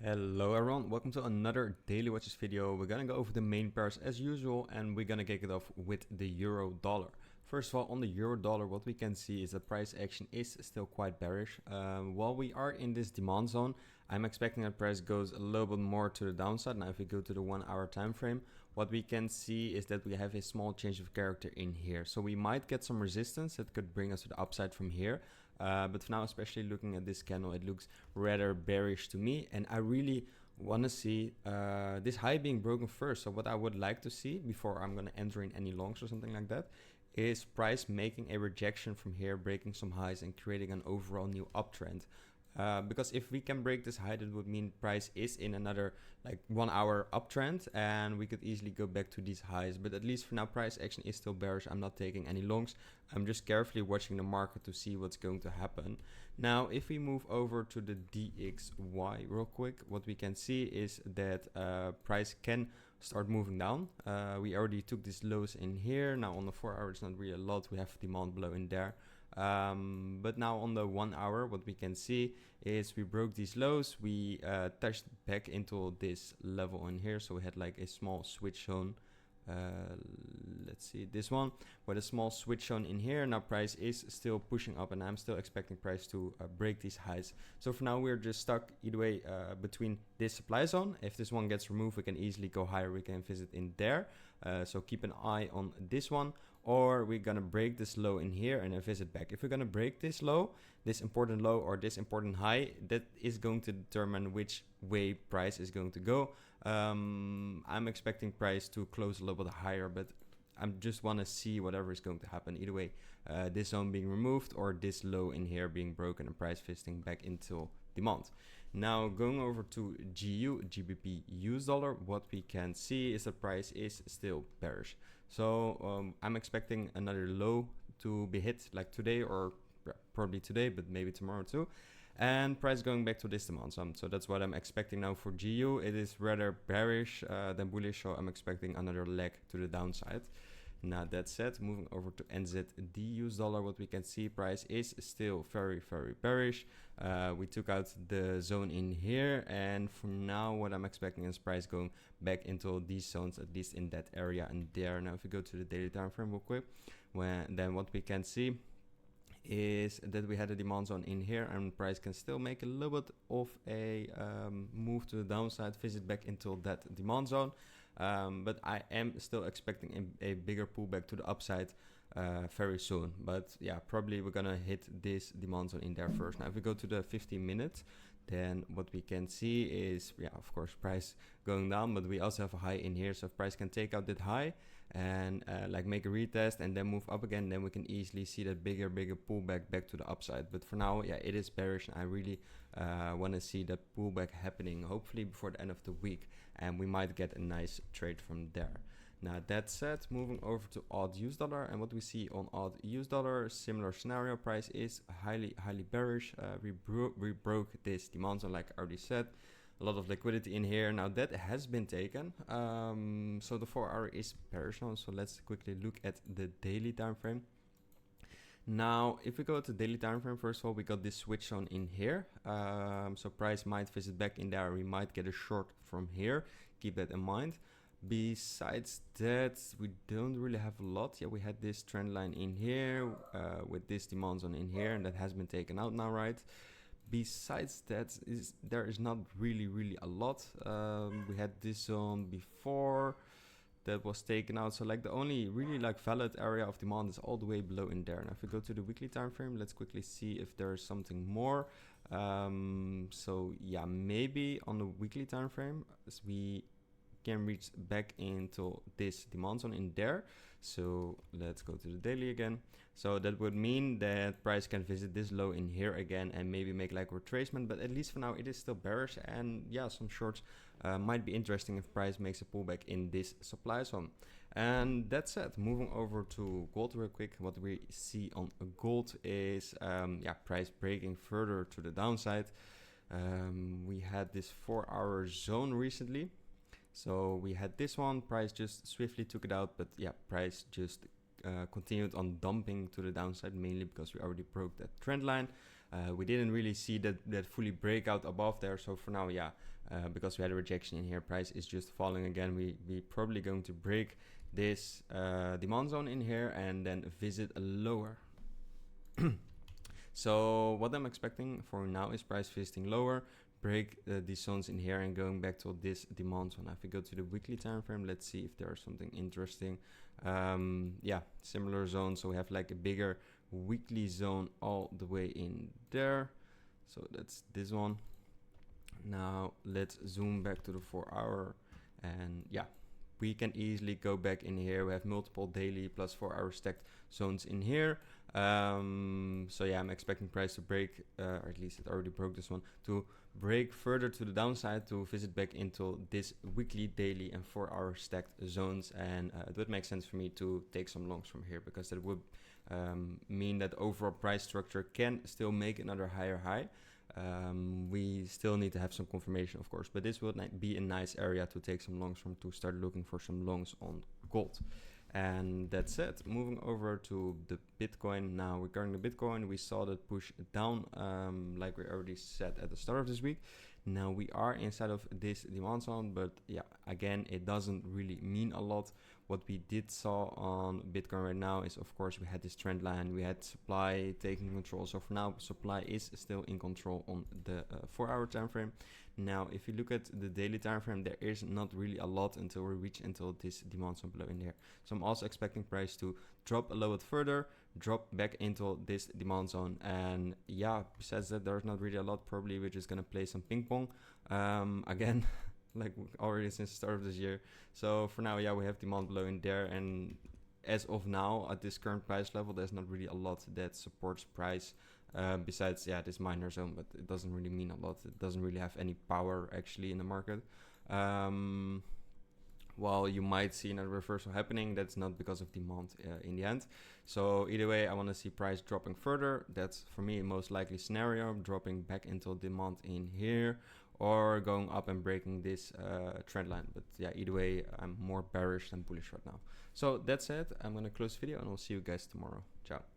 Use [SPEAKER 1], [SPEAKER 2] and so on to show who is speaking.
[SPEAKER 1] Hello everyone, welcome to another Daily Watches video. We're gonna go over the main pairs as usual and we're gonna kick it off with the euro dollar. First of all, on the euro dollar, what we can see is that price action is still quite bearish. While we are in this demand zone, I'm expecting that price goes a little bit more to the downside. Now if we go to the 1 hour time frame, what we can see is that we have a small change of character in here. So we might get some resistance that could bring us to the upside from here. But for now, especially looking at this candle, it looks rather bearish to me, and I really want to see this high being broken first. So what I would like to see before I'm going to enter in any longs or something like that is price making a rejection from here, breaking some highs and creating an overall new uptrend. Because if we can break this high, that would mean price is in another like 1 hour uptrend and we could easily go back to these highs. But at least for now, price action is still bearish. I'm not taking any longs. I'm just carefully watching the market to see what's going to happen. Now, if we move over to the DXY real quick, what we can see is that price can start moving down. We already took these lows in here. Now on the 4 hour, it's not really a lot. We have demand below in there. But now on the 1 hour, what we can see is we broke these lows. We touched back into this level in here. So we had like a small switch zone. Let's see this one with a small switch on in here. Now price is still pushing up and I'm still expecting price to break these highs. So for now we're just stuck either way between this supply zone. If this one gets removed, we can easily go higher. We can visit in there. So keep an eye on this one, or we're gonna break this low in here and then visit back. If we're gonna break this low, this important low or this important high, that is going to determine which way price is going to go. I'm expecting price to close a little bit higher, but I just want to see whatever is going to happen. Either way, this zone being removed or this low in here being broken and price visiting back into demand. Now going over to GBPUSD, what we can see is the price is still bearish. So I'm expecting another low to be hit like today, or probably today, but maybe tomorrow too. And price going back to this demand zone. So that's what I'm expecting now for GU. It is rather bearish than bullish, so I'm expecting another leg to the downside. Now that said, moving over to NZDUSD, what we can see, price is still very bearish. We took out the zone in here, and for now what I'm expecting is price going back into these zones, at least in that area and there. Now if we go to the daily time frame real quick, then what we can see is that we had a demand zone in here and price can still make a little bit of a move to the downside, visit back into that demand zone. But I am still expecting a bigger pullback to the upside very soon. But yeah, probably we're gonna hit this demand zone in there first. Now if we go to the 15 minutes, then what we can see is, yeah, of course, price going down, but we also have a high in here. So if price can take out that high and like make a retest and then move up again, then we can easily see that bigger pullback back to the upside. But for now, yeah, it is bearish. I really want to see that pullback happening, hopefully before the end of the week, and we might get a nice trade from there. Now that said, moving over to AUDUSD, and what we see on AUDUSD, similar scenario. Price is highly bearish. We broke this demand zone, like I already said. A lot of liquidity in here. Now that has been taken. So the 4 hour is bearish now. So let's quickly look at the daily time frame. Now, if we go to daily time frame, first of all, we got this switch on in here. So price might visit back in there. We might get a short from here. Keep that in mind. Besides that, we don't really have a lot. Yeah, we had this trend line in here with this demand zone in here, and that has been taken out now, right? Besides that, there is not really a lot. We had this zone before that was taken out. So like the only really like valid area of demand is all the way below in there. Now if we go to the weekly time frame, let's quickly see if there is something more. So yeah, maybe on the weekly time frame, as we can reach back into this demand zone in there. So let's go to the daily again. So that would mean that price can visit this low in here again and maybe make like a retracement, but at least for now it is still bearish, and yeah, some shorts might be interesting if price makes a pullback in this supply zone. And that said, moving over to gold real quick, what we see on gold is yeah, price breaking further to the downside. We had this 4 hour zone recently. So we had this one, price just swiftly took it out, but yeah, price just continued on dumping to the downside, mainly because we already broke that trend line. We didn't really see that fully breakout above there. So for now, yeah, because we had a rejection in here, price is just falling again. We probably going to break this demand zone in here and then visit a lower. So what I'm expecting for now is price visiting lower, break these zones in here and going back to this demand zone. If we go to the weekly time frame, let's see if there's something interesting. Yeah, similar zone. So we have like a bigger weekly zone all the way in there. So that's this one. Now let's zoom back to the 4 hour, and yeah, we can easily go back in here. We have multiple daily plus 4 hour stacked zones in here. So yeah, I'm expecting price to break, or at least it already broke this one, to break further to the downside to visit back into this weekly, daily and 4 hour stacked zones. And it would make sense for me to take some longs from here, because that would mean that overall price structure can still make another higher high. We still need to have some confirmation, of course, but this would be a nice area to take some longs from, to start looking for some longs on gold. And that's it. Moving over to the Bitcoin now. Regarding the Bitcoin, we saw that push down, like we already said at the start of this week. Now we are inside of this demand zone, but yeah, again, it doesn't really mean a lot. What we did saw on Bitcoin right now is, of course, we had this trend line, we had supply taking control. So for now, supply is still in control on the 4 hour time frame. Now, if you look at the daily time frame, there is not really a lot until we reach this demand zone below in here. So I'm also expecting price to drop a little bit further, drop back into this demand zone. And yeah, besides that, there's not really a lot. Probably we're just gonna play some ping pong again. Like already since the start of this year. So for now, yeah, we have demand below in there, and as of now at this current price level, there's not really a lot that supports price besides, yeah, this minor zone, but it doesn't really mean a lot. It doesn't really have any power actually in the market. While you might see another reversal happening, that's not because of demand in the end. So either way, I want to see price dropping further. That's for me most likely scenario, dropping back into demand in here, or going up and breaking this trend line. But yeah, either way, I'm more bearish than bullish right now. So that's it. I'm going to close the video and I'll see you guys tomorrow. Ciao.